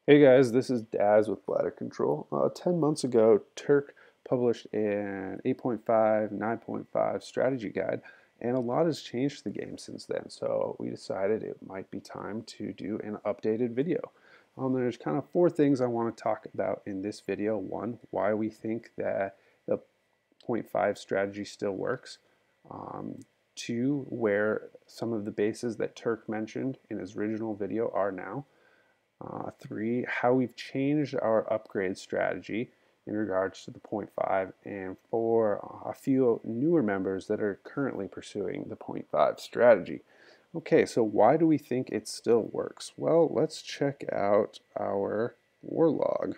Hey guys, this is Daz with Bladder Control. 10 months ago, Turk published an 8.5, 9.5 strategy guide, and a lot has changed the game since then. So we decided it might be time to do an updated video. There's kind of four things I want to talk about in this video. One, why we think that the point 0.5 strategy still works. Two, where some of the bases that Turk mentioned in his original video are now. Three, how we've changed our upgrade strategy in regards to the 0.5, and four, a few newer members that are currently pursuing the 0.5 strategy. Okay, so why do we think it still works? Well, let's check out our war log.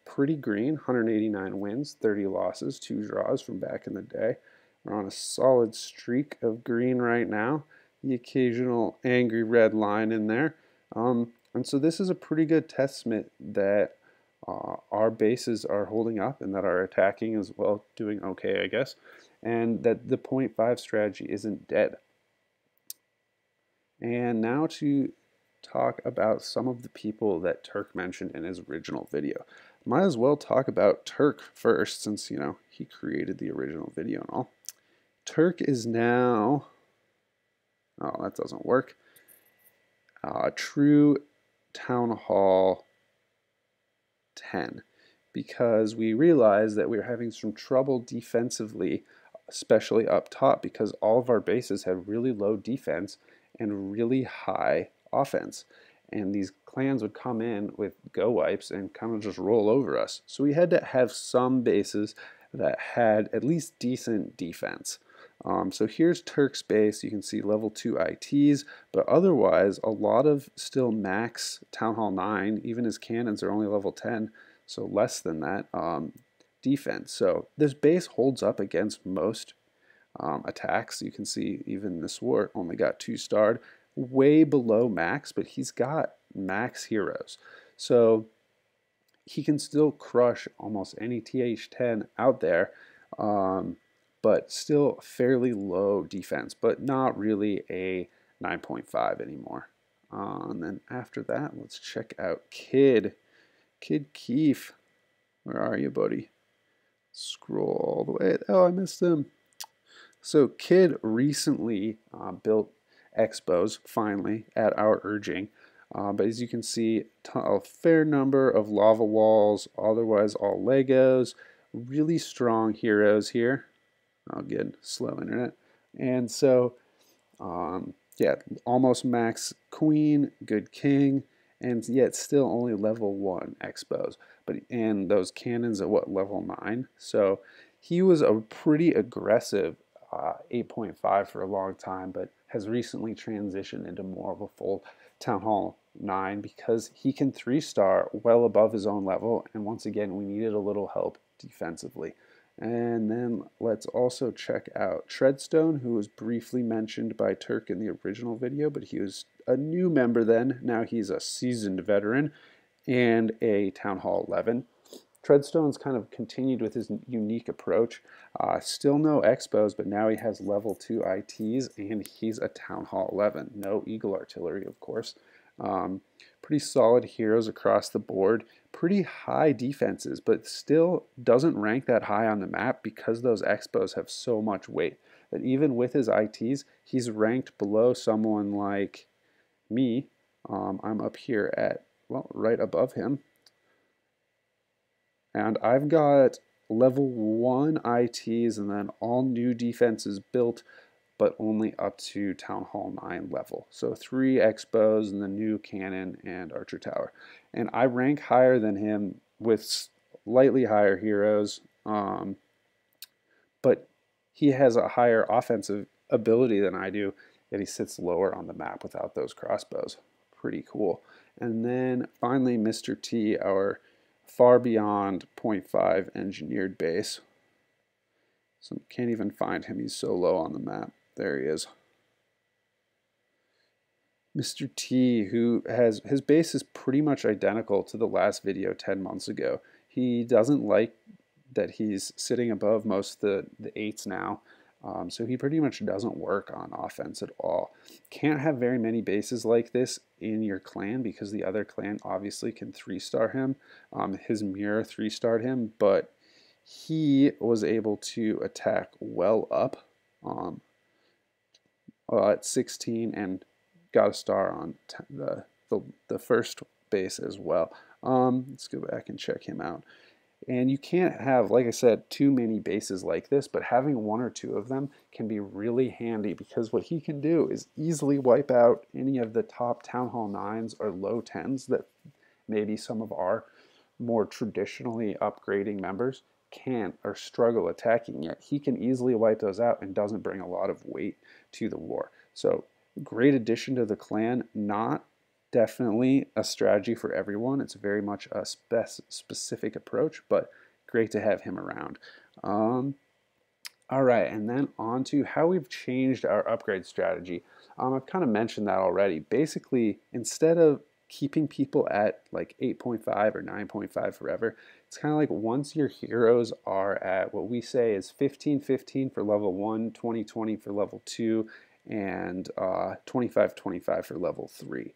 Pretty green, 189 wins, 30 losses, 2 draws from back in the day. We're on a solid streak of green right now. The occasional angry red line in there. And so this is a pretty good testament that our bases are holding up and that our attacking is, well, doing okay, I guess, and that the 0.5 strategy isn't dead. And now to talk about some of the people that Turk mentioned in his original video. Might as well talk about Turk first, since, he created the original video and all. Turk is now, oh, that doesn't work. True Town Hall 10, because we realized that we were having some trouble defensively, especially up top, because all of our bases had really low defense and really high offense. And these clans would come in with go wipes and kind of just roll over us. So we had to have some bases that had at least decent defense. So here's Turk's base. You can see level 2 ITs, but otherwise a lot of still max Town Hall 9. Even his cannons are only level 10, so less than that defense. So this base holds up against most attacks. You can see even this war only got 2-starred, way below max, but he's got max heroes. So he can still crush almost any TH10 out there. But still fairly low defense, but not really a 9.5 anymore. And then after that, let's check out Kid Keefe. Where are you, buddy? Scroll all the way. Oh, I missed him. So Kid recently built Expos, finally, at our urging. But as you can see, a fair number of lava walls, otherwise all Legos, really strong heroes here. Oh, good, slow internet. And so, yeah, almost max queen, good king, and yet still only level 1 expos. And those cannons at what, level 9? So he was a pretty aggressive 8.5 for a long time, but has recently transitioned into more of a full Town Hall 9 because he can 3-star well above his own level. And once again, we needed a little help defensively. And then let's also check out Treadstone, who was briefly mentioned by Turk in the original video, but he was a new member then. Now he's a seasoned veteran and a Town Hall 11. Treadstone's kind of continued with his unique approach. Still no expos, but now he has level 2 ITs, and he's a Town Hall 11. No Eagle Artillery, of course. Pretty solid heroes across the board, pretty high defenses, but still doesn't rank that high on the map because those expos have so much weight that even with his ITs, he's ranked below someone like me. I'm up here at, well, right above him. And I've got level 1 ITs and then all new defenses built, but only up to Town Hall 9 level. So 3 expos and the new cannon and archer tower. And I rank higher than him with slightly higher heroes, but he has a higher offensive ability than I do, yet he sits lower on the map without those crossbows. Pretty cool. And then finally Mr. T, our far beyond 0.5 engineered base. So can't even find him, he's so low on the map. There he is. Mr. T, who has, his base is pretty much identical to the last video 10 months ago. He doesn't like that he's sitting above most of the 8s now. So he pretty much doesn't work on offense at all. Can't have very many bases like this in your clan because the other clan obviously can 3-star him. His mirror 3-starred him, but he was able to attack well up at 16 and got a star on the first base as well. Let's go back and check him out. And you can't have, like I said, too many bases like this, but having one or two of them can be really handy because what he can do is easily wipe out any of the top Town Hall 9s or low 10s that maybe some of our more traditionally upgrading members can't or struggle attacking yet. He can easily wipe those out and doesn't bring a lot of weight to the war. So great addition to the clan, not definitely a strategy for everyone. It's very much a specific approach, but great to have him around. All right, and then on to how we've changed our upgrade strategy. I've kind of mentioned that already. Basically, instead of keeping people at like 8.5 or 9.5 forever, it's kind of like once your heroes are at what we say is 15-15 for level 1, 20-20 for level 2, and 25-25 for level 3.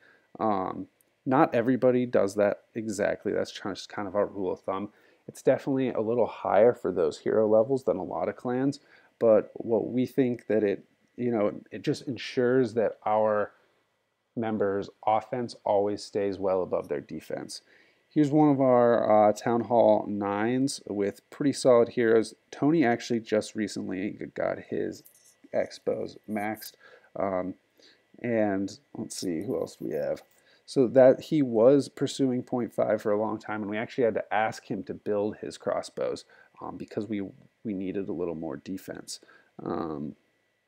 Not everybody does that exactly. That's just kind of our rule of thumb. It's definitely a little higher for those hero levels than a lot of clans, but what we think that it just ensures that our members' offense always stays well above their defense. Here's one of our Town Hall 9s with pretty solid heroes. Tony actually just recently got his expos maxed. And let's see, who else do we have? So that he was pursuing 0.5 for a long time, and we actually had to ask him to build his crossbows because we needed a little more defense.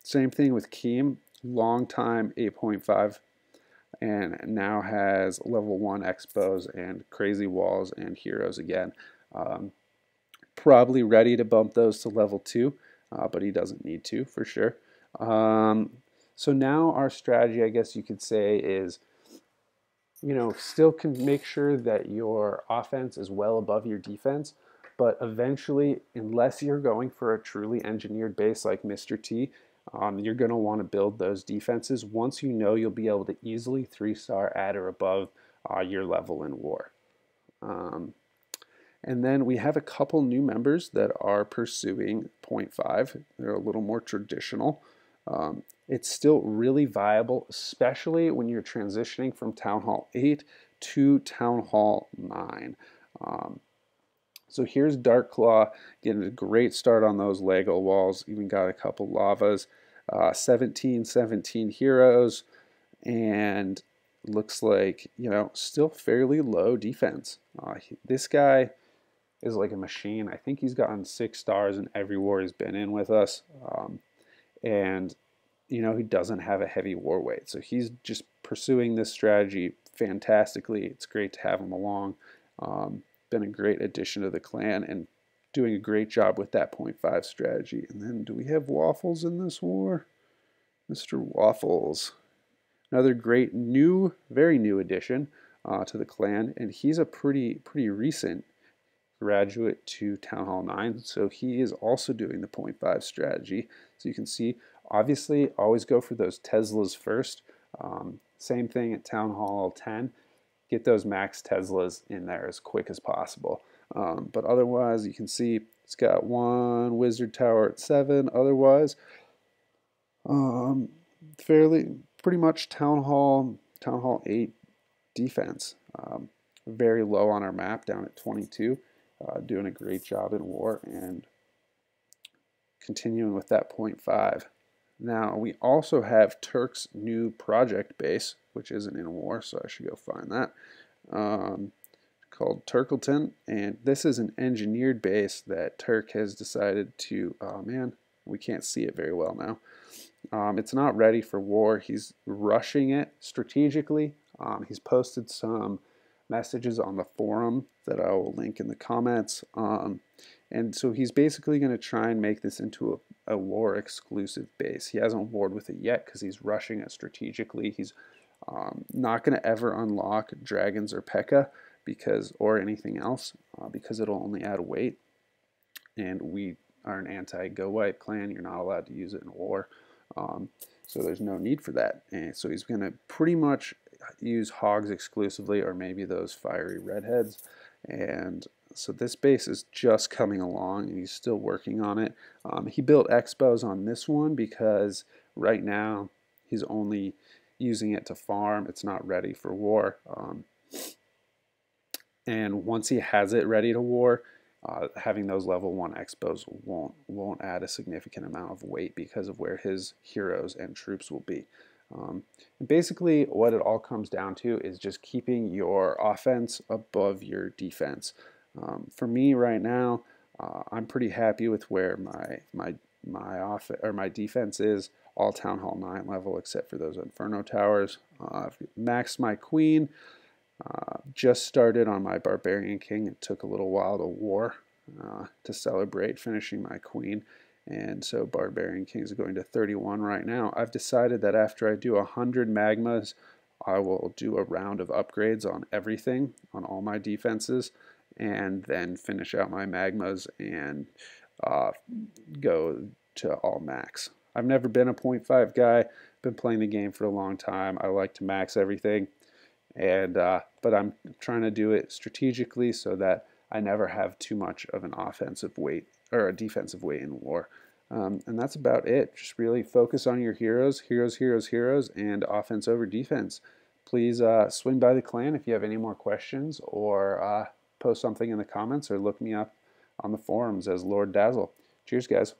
Same thing with Keem, long time 8.5, and now has level 1 expos and crazy walls and heroes again. Probably ready to bump those to level 2, but he doesn't need to for sure. So now our strategy, I guess you could say, is still can make sure that your offense is well above your defense, but eventually, unless you're going for a truly engineered base like Mr. T, you're going to want to build those defenses once you know you'll be able to easily 3-star at or above your level in war. And then we have a couple new members that are pursuing 0.5. They're a little more traditional. It's still really viable, especially when you're transitioning from Town Hall 8 to Town Hall 9. So here's Dark Claw, getting a great start on those Lego walls. Even got a couple lavas, 17 heroes, and looks like, still fairly low defense. This guy is like a machine. I think he's gotten 6 stars in every war he's been in with us. And he doesn't have a heavy war weight. So he's just pursuing this strategy fantastically. It's great to have him along. Been a great addition to the clan and doing a great job with that 0.5 strategy. And then do we have Waffles in this war? Mr. Waffles. Another great new, very new addition to the clan. And he's a pretty recent graduate to Town Hall 9. So he is also doing the 0.5 strategy. So you can see, obviously, always go for those Teslas first. Same thing at Town Hall 10. Get those max Teslas in there as quick as possible. But otherwise, you can see it's got 1 Wizard Tower at 7. Otherwise, pretty much Town Hall 8 defense. Very low on our map, down at 22. Doing a great job in war and continuing with that 0.5. Now, we also have Turk's new project base, which isn't in war, so I should go find that, called Turkleton. And this is an engineered base that Turk has decided to, oh man, we can't see it very well now. It's not ready for war. He's rushing it strategically. He's posted some messages on the forum that I will link in the comments. And so he's basically going to try and make this into a war exclusive base. He hasn't warred with it yet because he's rushing it strategically. He's not going to ever unlock dragons or P.E.K.K.A. or anything else because it'll only add weight. And we or an anti-go wipe clan. You're not allowed to use it in war. So there's no need for that. And so he's going to pretty much use hogs exclusively, or maybe those fiery redheads. And so this base is just coming along, and he's still working on it. He built expos on this one because right now he's only using it to farm. It's not ready for war. And once he has it ready to war, having those level 1 expos won't add a significant amount of weight because of where his heroes and troops will be. And basically what it all comes down to is just keeping your offense above your defense. For me right now, I'm pretty happy with where my defense is, all Town Hall 9 level except for those Inferno towers. I've maxed my queen. Just started on my Barbarian King. It took a little while to war to celebrate finishing my queen, and so Barbarian King is going to 31 right now. I've decided that after I do 100 magmas, I will do a round of upgrades on everything, on all my defenses, and then finish out my magmas and go to all max. I've never been a 0.5 guy, been playing the game for a long time. I like to max everything. But I'm trying to do it strategically so that I never have too much of an offensive weight or a defensive weight in war. And that's about it. Just really focus on your heroes, and offense over defense. Please swing by the clan if you have any more questions, or post something in the comments, or look me up on the forums as Lord Dazzle. Cheers, guys.